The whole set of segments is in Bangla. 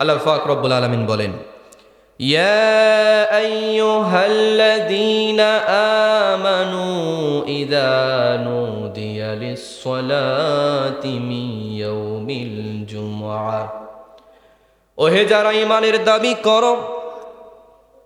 আল্লাহ পাক রব্বুল আলামিন বলেন, ইয়া আইয়ুহাল্লাযীনা আমানু ইযা নুদিয়া লিস-সালাতি মিন ইয়াউমিল জুমআহ। ওহে যারা ঈমানের দাবি করো,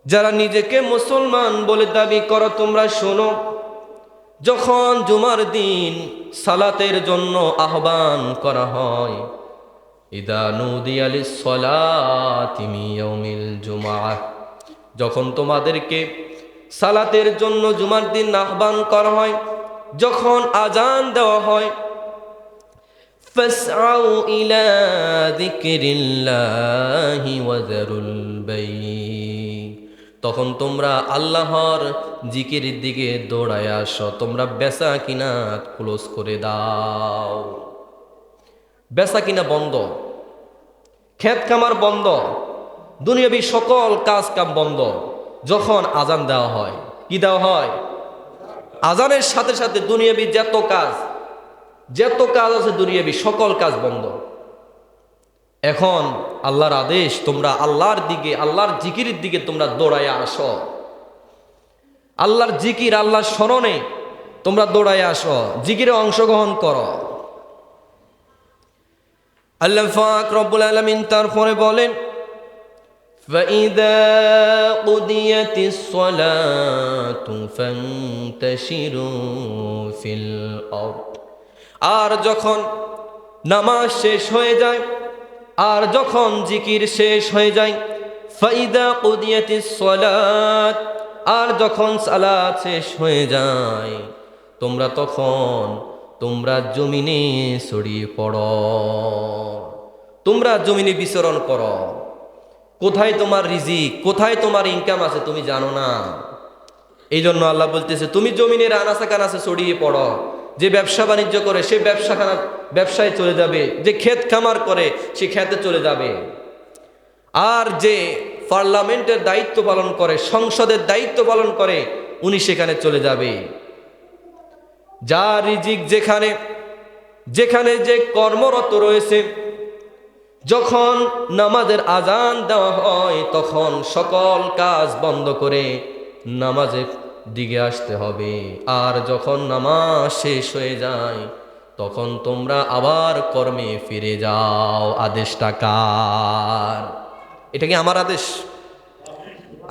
যারা নিজেকে মুসলমান বলে দাবি করো, তোমরা শোনো, যখন জুমার দিন সালাতের জন্য আহ্বান করা হয়, ইদা নুদিয়া লিস-সালাতি মিন ইয়াউমিল জুমআহ, যখন তোমাদেরকে সালাতের জন্য জুমার দিন আহ্বান করা হয়, যখন আজান দেওয়া হয়, ফাসআউ ইলা যিকরিল্লাহি ওয়া যারুল বাই', তখন তোমরা আল্লাহর জিকিরের দিকে দৌড়ায় আসো, তোমরা বেচা কিনা ক্লোজ করে দাও। বেচা কিনা বন্ধ, ক্ষেত খামার বন্ধ, দুনিয়াবি সকল কাজ কাম বন্ধ যখন আজান দেওয়া হয়। কি দেওয়া হয়? আজানের সাথে সাথে দুনিয়াবি যত কাজ আছে দুনিয়াবি সকল কাজ বন্ধ। এখন আল্লাহর আদেশ, তোমরা আল্লাহর দিকে, আল্লাহর জিকিরের দিকে তোমরা দৌড়াইয়া আসো। আল্লাহর জিকির, আল্লাহর স্মরণে তোমরা দৌড়াইয়া আসো, জিকিরে অংশগ্রহণ করো। আল্লাহ পাক রব্বুল আলামিন তারপরে বলেন, فَإِذَا قُضِيَتِ الصَّلَاةُ فَانتَشِرُوا فِي الْأَرْضِ, আর যখন নামাজ শেষ হয়ে যায়, আর যখন জিকির শেষ হয়ে যায়, فَإِذَا قُضِيَتِ الصَّلَاةُ, আর যখন সালাত শেষ হয়ে যায়, তোমরা জমিনে ছড়িয়ে পড়ো, তোমরা জমিনে বিচরণ করো। কোথায় তোমার রিজিক, কোথায় তোমার ইনকাম আছে তুমি জানো না। এই জন্য আল্লাহ বলতেছে, তুমি জমিনের আনাচে কানাচে ছড়িয়ে পড়ো। যে ব্যবসা বাণিজ্য করে সে ব্যবসায় চলে যাবে, যে ক্ষেত খামার করে সে ক্ষেতে চলে যাবে, আর যে পার্লামেন্টের দায়িত্ব পালন করে, সংসদের দায়িত্ব পালন করে, উনি সেখানে চলে যাবে। যা রিজিক যেখানে যে কর্মরত রয়েছে, যখন নামাজের আজান দেওয়া হয় তখন সকল কাজ বন্ধ করে নামাজের দিকে আসতে হবে। আর যখন নামাজ শেষ হয়ে যায় তখন তোমরা আবার কর্মে ফিরে যাও। আদেশটা কার? এটা কি আমার আদেশ?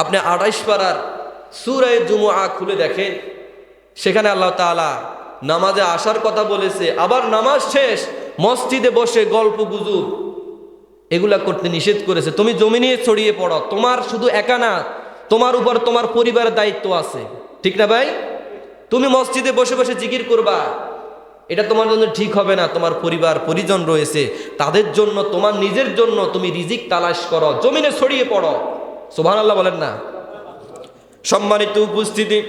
আপনি 28 পারার সূরা জুমআ খুলে দেখেন, সেখানে আল্লাহ তাআলা নামাজে আসার কথা বলেছে, আবার নামাজ শেষ মসজিদে বসে গল্প গুজব এগুলা করতে নিষেধ করেছে। তুমি জমিনে ছড়িয়ে পড়ো, তোমার শুধু একা না, তোমার উপর তোমার পরিবারের দায়িত্ব আছে, ঠিক না ভাই? তুমি মসজিদে বসে বসে জিকির করবা, এটা তোমার জন্য ঠিক হবে না। তোমার পরিবার পরিজন রয়েছে, তাদের জন্য, তোমার নিজের জন্য তুমি রিজিক তালাশ করো, জমিনে ছড়িয়ে পড়ো। সুবহানাল্লাহ বলেন না? সম্মানিত উপস্থিতি,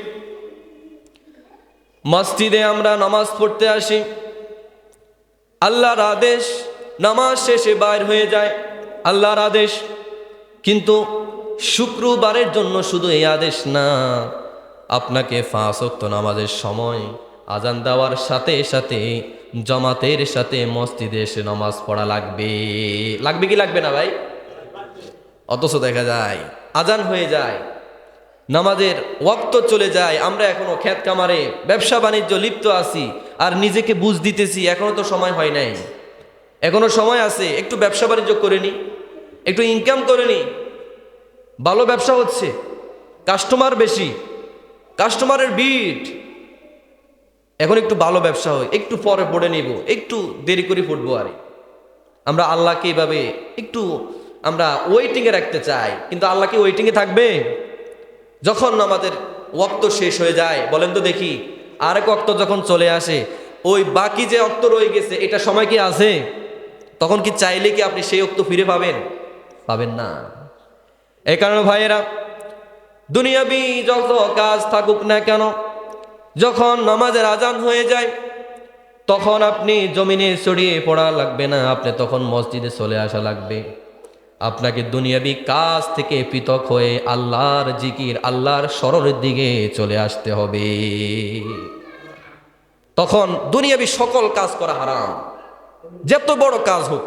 মসজিদে আমরা নামাজ পড়তে আসি, আল্লাহর আদেশ নামাজ শেষে বাইর হয়ে যায়, আল্লাহর আদেশ। কিন্তু শুক্রবারের জন্য শুধু এই আদেশ না, আপনাকে 5 ওয়াক্ত নামাজের সময় আজান দেওয়ার সাথে সাথে জামাতের সাথে মসজিদে এসে নামাজ পড়া লাগবে। লাগবে কি লাগবে না ভাই? অথচ দেখা যায় আজান হয়ে যায়, নামাজের ওয়াক্ত চলে যায়, আমরা এখনো ক্ষেত খামারে ব্যবসা বাণিজ্য লিপ্ত আছি, আর নিজেকে বুঝ দিতেছি এখনো তো সময় হয় নাই, এখনো সময় আছে, একটু ব্যবসা বাণিজ্য করে নি, একটু ইনকাম করে নি। ভালো ব্যবসা হচ্ছে, কাস্টমার বেশি, কাস্টমারের ভিড়, এখন একটু ভালো ব্যবসা হয়, একটু পরে পড়ে নিব, একটু দেরি করে পড়বো। আর আমরা আল্লাহকে এইভাবে একটু আমরা ওয়েটিংয়ে রাখতে চাই, কিন্তু আল্লাহ কি ওয়েটিংয়ে থাকবে? যখন আমাদের ওয়াক্ত শেষ হয়ে যায়, বলেন তো দেখি, আরেক ওয়াক্ত যখন চলে আসে, ওই বাকি যে ওয়াক্ত রয়ে গেছে এটা সময় কি আছে? তখন কি চাইলে কি আপনি সেই ওয়াক্ত ফিরে পাবেন? পাবেন না। এই কারণে ভাইয়েরা, দুনিয়াবি যত কাজ থাকুক না কেন, যখন নামাজের আজান হয়ে যায় তখন আপনি জমিনে ছড়িয়ে পড়া লাগবে না, আপনি তখন মসজিদে চলে আসা লাগবে। আপনাকে দুনিয়াবি কাজ থেকে পৃথক হয়ে আল্লাহর জিকির, আল্লাহর স্মরণের দিকে চলে আসতে হবে। তখন দুনিয়াবি সকল কাজ করা হারাম, যত বড় কাজ হোক,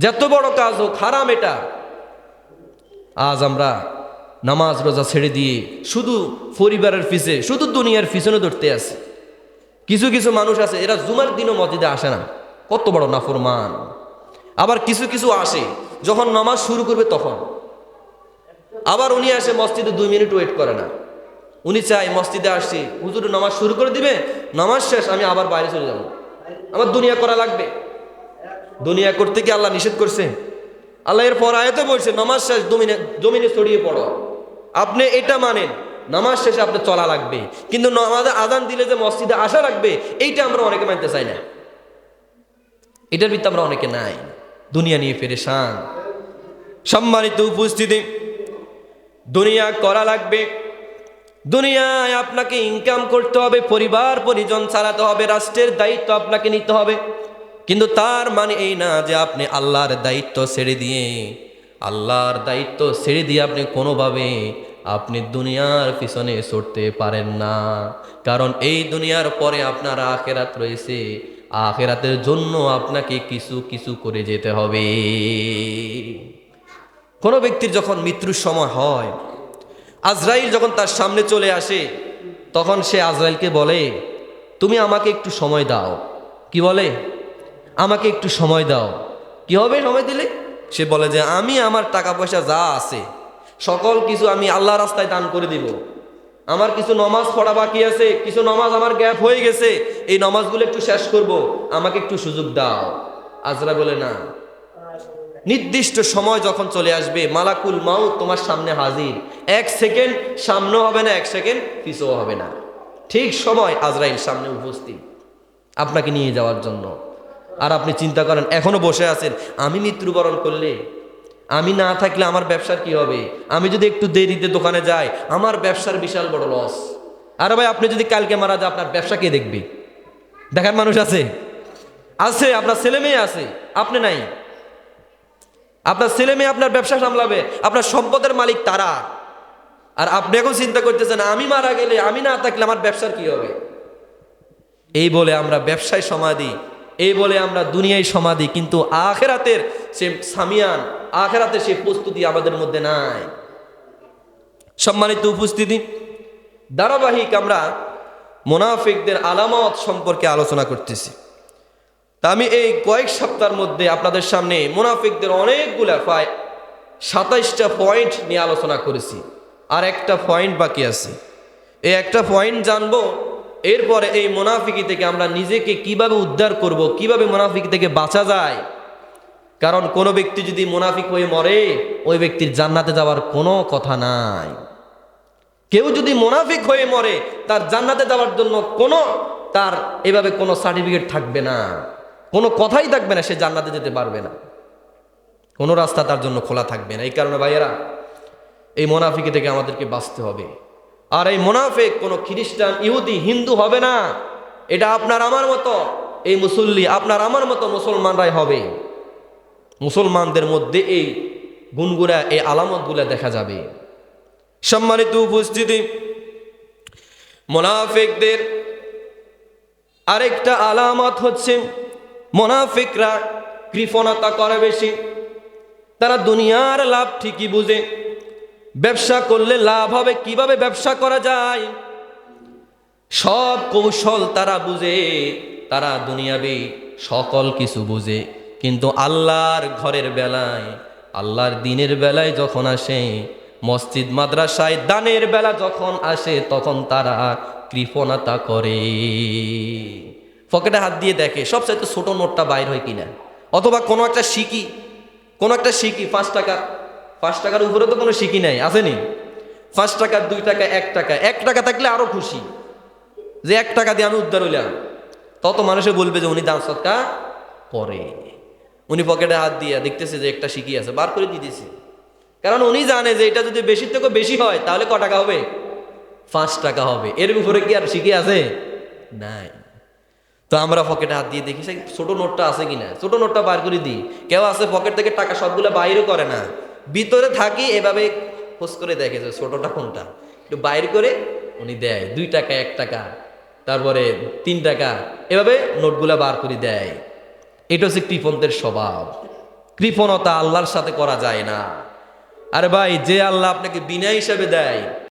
যত বড় কাজ হোক হারাম এটা। আজ আমরা নামাজ রোজা ছেড়ে দিয়ে শুধু পরিবারের পিছে, শুধু দুনিয়ার পিছনে ধরতে আছে। কিছু কিছু মানুষ আছে এরা জুমার দিনও মসজিদে আসে না, কত বড় নাফরমান। আবার কিছু কিছু আসে যখন নামাজ শুরু করবে তখন। আবার উনি আসে মসজিদে 2 মিনিট ওয়েট করে না, উনি চাই মসজিদে আসছি হুজুর নামাজ শুরু করে দিবে, নামাজ শেষ আমি আবার বাইরে চলে যাব, আমার দুনিয়া করা লাগবে। দুনিয়া করতে কি আল্লাহ নিষেধ করছে? আল্লাহ এর পর আয়াতে বলছে নামাজ শেষ জমিনে ছড়িয়ে পড়ো। আপনি এটা মানেন নামাজ শেষে আপনি চলা লাগবে, কিন্তু নামাজে আজান দিলে যে মসজিদে আসা লাগবে এইটা আমরা অনেকে মানতে চাই না। এটার ভিত্তি আমরা অনেকে নাই, দুনিয়া নিয়ে পেরেশান। সম্মানিত উপস্থিতি, দুনিয়া করা লাগবে, দুনিয়ায় আপনাকে ইনকাম করতে হবে, পরিবার পরিজন চালাতে হবে, রাষ্ট্রের দায়িত্ব আপনাকে নিতে হবে। কিন্তু তার মানে এই না যে আপনি আল্লাহর দায়িত্ব ছেড়ে দিয়ে আপনি কোনোভাবে আপনি দুনিয়ার পিছনে ছুটতে পারেন না। কারণ এই দুনিয়ার পরে আপনার আখিরাত রয়েছে, আখিরাতের জন্য আপনাকে কিছু কিছু করে যেতে হবে। কোনো ব্যক্তির যখন মৃত্যুর সময় হয়, আজরাইল যখন তার সামনে চলে আসে, তখন সে আজরাইলকে বলে তুমি আমাকে একটু সময় দাও। কি বলে? আমাকে একটু সময় দাও। কি হবে সময় দিলে? সে বলে যে আমি আমার টাকা পয়সা যা আছে সকল কিছু আমি আল্লাহ রাস্তায় দান করে দিব, আমার কিছু নমাজ পড়া বাকি আছে, কিছু নমাজ আমার গ্যাপ হয়ে গেছে, এই নমাজগুলো একটু শেষ করব, আমাকে একটু সুযোগ দাও। আজরা বলে না, নির্দিষ্ট সময় যখন চলে আসবে মালাকুল মাউত তোমার সামনে হাজির, 1 সেকেন্ড সামনেও হবে না, 1 সেকেন্ড পিছও হবে না, ঠিক সময় আজরাইল সামনে উপস্থিত আপনাকে নিয়ে যাওয়ার জন্য। আর আপনি চিন্তা করেন এখনো বসে আছেন, আমি মৃত্যুবরণ করলে, আমি না থাকলে আমার ব্যবসার কি হবে, আমি যদি একটু দেরিতে দোকানে যাই আমার ব্যবসার বিশাল বড় লস। আরে ভাই আপনি যদি কালকে মারা যায় আপনার ব্যবসা কে দেখবে? দেখার মানুষ আছে? আছে, আপনার ছেলে মেয়ে আছে, আপনি নাই। আপনার ছেলে মেয়ে আপনার ব্যবসা সামলাবে, আপনার সম্পদের মালিক তারা। আর আপনি এখন চিন্তা করতেছেন আমি মারা গেলে, আমি না থাকলে আমার ব্যবসার কি হবে। এই বলে আমরা ব্যবসায় সমাধি, এই বলে আমরা দুনিয়ায় সমাধি, কিন্তু আখেরাতের সে সামিয়ান, আখেরাতের সে প্রস্তুতি আমাদের মধ্যে নাই। সম্মানিত উপস্থিতি, ধারাবাহিক আমরা মুনাফিকদের আলামত সম্পর্কে আলোচনা করতেছি। তা আমি এই কয়েক সপ্তাহের মধ্যে আপনাদের সামনে মুনাফিকদের অনেকগুলা 27টা পয়েন্ট নিয়ে আলোচনা করেছি, আর একটা পয়েন্ট বাকি আছে। এই একটা পয়েন্ট জানবো, এরপরে এই মুনাফিকি থেকে আমরা নিজেকে কিভাবে উদ্ধার করব, কিভাবে মুনাফিকি থেকে বাঁচা যায়। কারণ কোনো ব্যক্তি যদি মুনাফিক হয়ে মরে ওই ব্যক্তির জান্নাতে যাওয়ার কোনো কথা নাই। কেউ যদি মুনাফিক হয়ে মরে তার জান্নাতে যাওয়ার জন্য তার এভাবে কোনো সার্টিফিকেট থাকবে না, কোনো কথাই থাকবে না, সে জান্নাতে যেতে পারবে না, কোনো রাস্তা তার জন্য খোলা থাকবে না। এই কারণে ভাইয়েরা এই মুনাফিকি থেকে আমাদেরকে বাঁচতে হবে। আর এই মুনাফিক কোনো খ্রিস্টান, ইহুদি, হিন্দু হবে না, এটা আপনার আমার মতো এই মুসল্লি, আপনার আমার মতো মুসলমানরাই হবে। মুসলমানদের মধ্যে এই গুণগুলা, এই আলামতগুলা দেখা যাবে। সম্মানিত উপস্থিতি, মুনাফিকদের আরেকটা আলামত হচ্ছে মুনাফিকরা কৃপণতা করে বেশি। তারা দুনিয়ার লাভ ঠিকই বুঝে, ব্যবসা করলে লাভ হবে, কিভাবে ব্যবসা করা যায় সব কৌশল তারা বুঝে, তারা দুনিয়াবি সকল কিছু বুঝে। কিন্তু আল্লাহর ঘরের বেলায়, আল্লাহর দিনের বেলায় যখন আসে, মসজিদ মাদ্রাসায় দানের বেলা যখন আসে, তখন তারা কৃপণতা করে। পকেটে হাত দিয়ে দেখে সবচাইতে ছোট নোটটা বাইর হয় কিনা, অথবা কোনো একটা সিকি 5 টাকার উপরে তো কোনো সিকি নাই, আসেনি? 5 টাকা, 2 টাকা, 1 টাকা, 1 টাকা থাকলে আরো খুশি যে 1 টাকা দিয়ে আমি উদ্ধার হইলাম। তত মানুষে বলবে যে উনি দান সৎকা করে। উনি পকেটে হাত দিয়ে দেখতেছে যে একটা সিকি আছে, বার করে দিয়ে দিয়েছে। কারণ উনি জানে যে এটা যদি বেশির থেকে বেশি হয় তাহলে ক টাকা হবে? 5 টাকা হবে। এর উপরে কি আর সিকি আছে? নাই। তো আমরা পকেটে হাত দিয়ে দেখি ছোট নোটটা আছে কিনা, ছোট নোটটা বার করে দিই। কেউ আছে পকেট থেকে টাকা সবগুলো বাইরে করে না, ভিতরে থাকি এভাবে খোঁজ করে দেখে যে ছোটটা কোনটা, একটু বাইর করে উনি দেয়। 2 টাকা, 1 টাকা, তারপরে 3 টাকা, এভাবে নোটগুলা বার করে দেয়। এটা হচ্ছে কৃপণদের স্বভাব। কৃপণতা আল্লাহর সাথে করা যায় না। আরে ভাই, যে আল্লাহ আপনাকে বিনা হিসাবে দেয়,